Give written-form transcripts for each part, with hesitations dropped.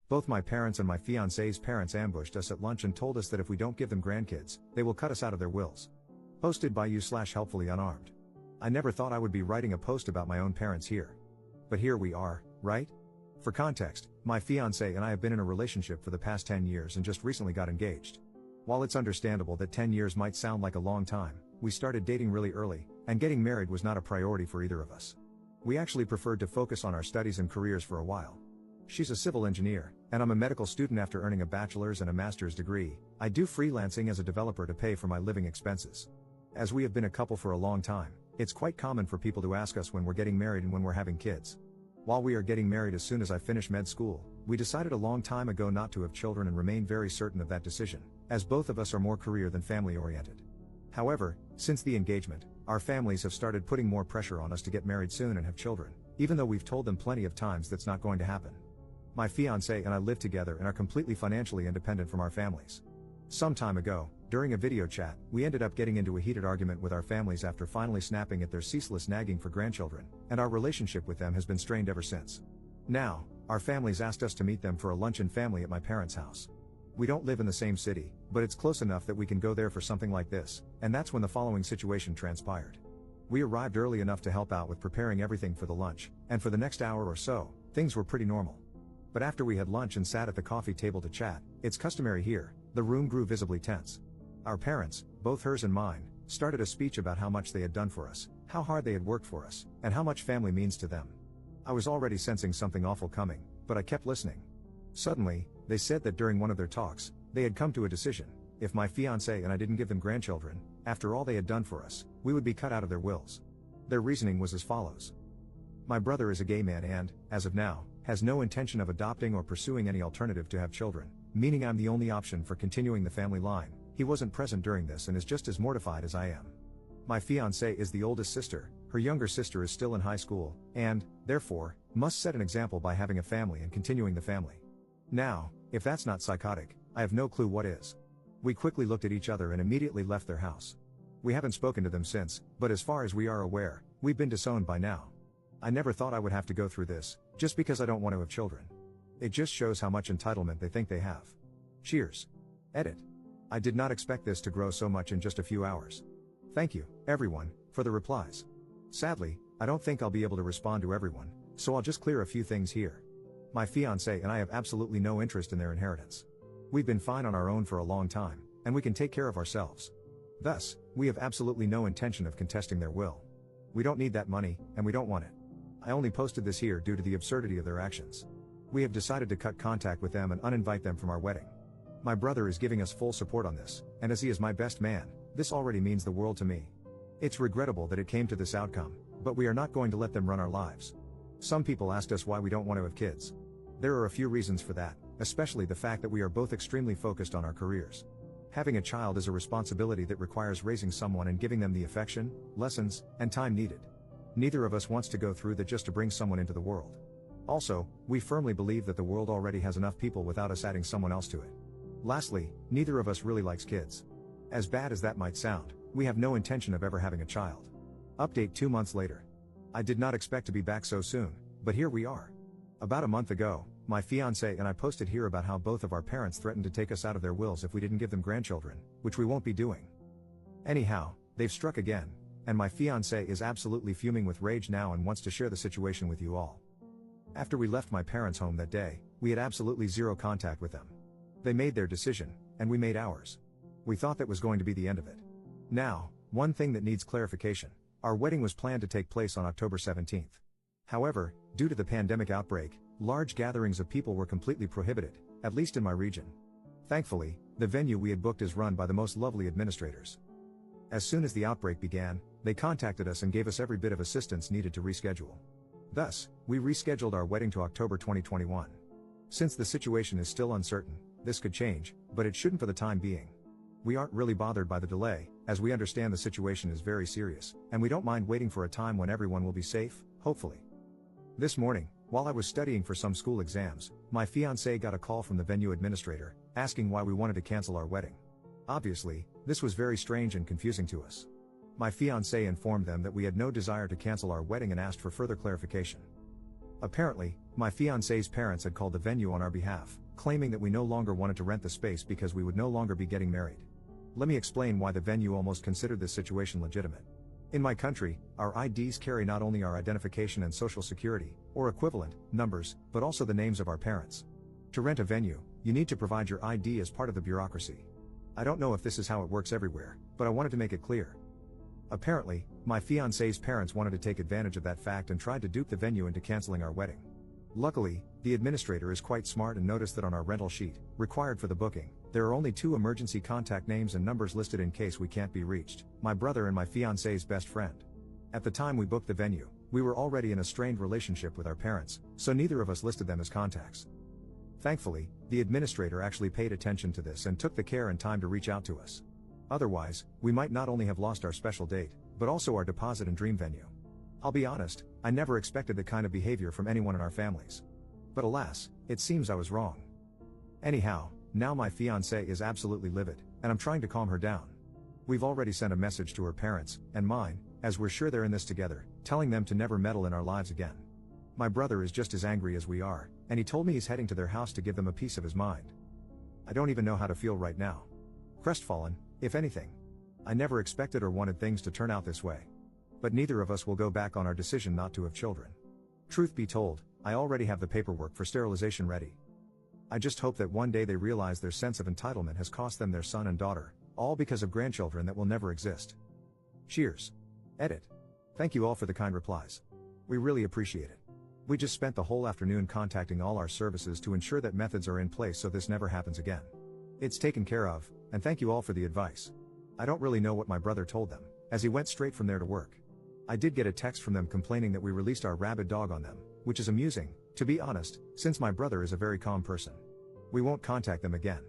Both my parents and my fiancée's parents ambushed us at lunch and told us that if we don't give them grandkids, they will cut us out of their wills. Posted by you/helpfully unarmed. I never thought I would be writing a post about my own parents here. But here we are, right? For context, my fiancée and I have been in a relationship for the past 10 years and just recently got engaged. While it's understandable that 10 years might sound like a long time, we started dating really early, and getting married was not a priority for either of us. We actually preferred to focus on our studies and careers for a while. She's a civil engineer, and I'm a medical student. After earning a bachelor's and a master's degree, I do freelancing as a developer to pay for my living expenses. As we have been a couple for a long time, it's quite common for people to ask us when we're getting married and when we're having kids. While we are getting married as soon as I finish med school, we decided a long time ago not to have children and remain very certain of that decision, as both of us are more career than family oriented. However, since the engagement, our families have started putting more pressure on us to get married soon and have children, even though we've told them plenty of times that's not going to happen. My fiancée and I live together and are completely financially independent from our families. Some time ago, during a video chat, we ended up getting into a heated argument with our families after finally snapping at their ceaseless nagging for grandchildren, and our relationship with them has been strained ever since. Now, our families asked us to meet them for a luncheon family at my parents' house. We don't live in the same city, but it's close enough that we can go there for something like this, and that's when the following situation transpired. We arrived early enough to help out with preparing everything for the lunch, and for the next hour or so, things were pretty normal. But after we had lunch and sat at the coffee table to chat, it's customary here, the room grew visibly tense. Our parents, both hers and mine, started a speech about how much they had done for us, how hard they had worked for us, and how much family means to them. I was already sensing something awful coming, but I kept listening. Suddenly, they said that during one of their talks, they had come to a decision: if my fiancé and I didn't give them grandchildren, after all they had done for us, we would be cut out of their wills. Their reasoning was as follows. My brother is a gay man and, as of now, has no intention of adopting or pursuing any alternative to have children, meaning I'm the only option for continuing the family line. He wasn't present during this and is just as mortified as I am. My fiancée is the oldest sister, her younger sister is still in high school, and, therefore, must set an example by having a family and continuing the family. Now, if that's not psychotic, I have no clue what is. We quickly looked at each other and immediately left their house. We haven't spoken to them since, but as far as we are aware, we've been disowned by now. I never thought I would have to go through this, just because I don't want to have children. It just shows how much entitlement they think they have. Cheers. Edit. I did not expect this to grow so much in just a few hours. Thank you, everyone, for the replies. Sadly, I don't think I'll be able to respond to everyone, so I'll just clear a few things here. My fiancé and I have absolutely no interest in their inheritance. We've been fine on our own for a long time, and we can take care of ourselves. Thus, we have absolutely no intention of contesting their will. We don't need that money, and we don't want it. I only posted this here due to the absurdity of their actions. We have decided to cut contact with them and uninvite them from our wedding. My brother is giving us full support on this, and as he is my best man, this already means the world to me. It's regrettable that it came to this outcome, but we are not going to let them run our lives. Some people asked us why we don't want to have kids. There are a few reasons for that, especially the fact that we are both extremely focused on our careers. Having a child is a responsibility that requires raising someone and giving them the affection, lessons, and time needed. Neither of us wants to go through that just to bring someone into the world. Also, we firmly believe that the world already has enough people without us adding someone else to it. Lastly, neither of us really likes kids. As bad as that might sound, we have no intention of ever having a child. Update 2 months later. I did not expect to be back so soon, but here we are. About a month ago, my fiancé and I posted here about how both of our parents threatened to take us out of their wills if we didn't give them grandchildren, which we won't be doing. Anyhow, they've struck again, and my fiancé is absolutely fuming with rage now and wants to share the situation with you all. After we left my parents' home that day, we had absolutely zero contact with them. They made their decision, and we made ours. We thought that was going to be the end of it. Now, one thing that needs clarification: our wedding was planned to take place on October 17th. However, due to the pandemic outbreak, large gatherings of people were completely prohibited, at least in my region. Thankfully, the venue we had booked is run by the most lovely administrators. As soon as the outbreak began, they contacted us and gave us every bit of assistance needed to reschedule. Thus, we rescheduled our wedding to October 2021. Since the situation is still uncertain, this could change, but it shouldn't for the time being. We aren't really bothered by the delay, as we understand the situation is very serious, and we don't mind waiting for a time when everyone will be safe, hopefully. This morning, while I was studying for some school exams, my fiancé got a call from the venue administrator, asking why we wanted to cancel our wedding. Obviously, this was very strange and confusing to us. My fiancé informed them that we had no desire to cancel our wedding and asked for further clarification. Apparently, my fiancée's parents had called the venue on our behalf, claiming that we no longer wanted to rent the space because we would no longer be getting married. Let me explain why the venue almost considered this situation legitimate. In my country, our IDs carry not only our identification and social security, or equivalent, numbers, but also the names of our parents. To rent a venue, you need to provide your ID as part of the bureaucracy. I don't know if this is how it works everywhere, but I wanted to make it clear. Apparently, my fiancée's parents wanted to take advantage of that fact and tried to dupe the venue into canceling our wedding. Luckily, the administrator is quite smart and noticed that on our rental sheet, required for the booking, there are only 2 emergency contact names and numbers listed in case we can't be reached: my brother and my fiancée's best friend. At the time we booked the venue, we were already in a strained relationship with our parents, so neither of us listed them as contacts. Thankfully, the administrator actually paid attention to this and took the care and time to reach out to us. Otherwise, we might not only have lost our special date, but also our deposit and dream venue. I'll be honest, I never expected the kind of behavior from anyone in our families. But alas, it seems I was wrong. Anyhow, now my fiancée is absolutely livid, and I'm trying to calm her down. We've already sent a message to her parents, and mine, as we're sure they're in this together, telling them to never meddle in our lives again. My brother is just as angry as we are, and he told me he's heading to their house to give them a piece of his mind. I don't even know how to feel right now. Crestfallen, if anything. I never expected or wanted things to turn out this way. But neither of us will go back on our decision not to have children. Truth be told, I already have the paperwork for sterilization ready. I just hope that one day they realize their sense of entitlement has cost them their son and daughter, all because of grandchildren that will never exist. Cheers. Edit. Thank you all for the kind replies. We really appreciate it. We just spent the whole afternoon contacting all our services to ensure that methods are in place so this never happens again. It's taken care of, and thank you all for the advice. I don't really know what my brother told them, as he went straight from there to work. I did get a text from them complaining that we released our rabid dog on them, which is amusing, to be honest, since my brother is a very calm person. We won't contact them again.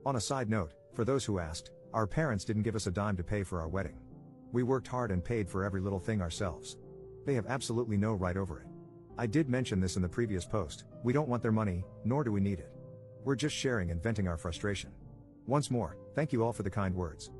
On a side note, for those who asked, our parents didn't give us a dime to pay for our wedding. We worked hard and paid for every little thing ourselves. They have absolutely no right over it. I did mention this in the previous post, we don't want their money, nor do we need it. We're just sharing and venting our frustration. Once more, thank you all for the kind words.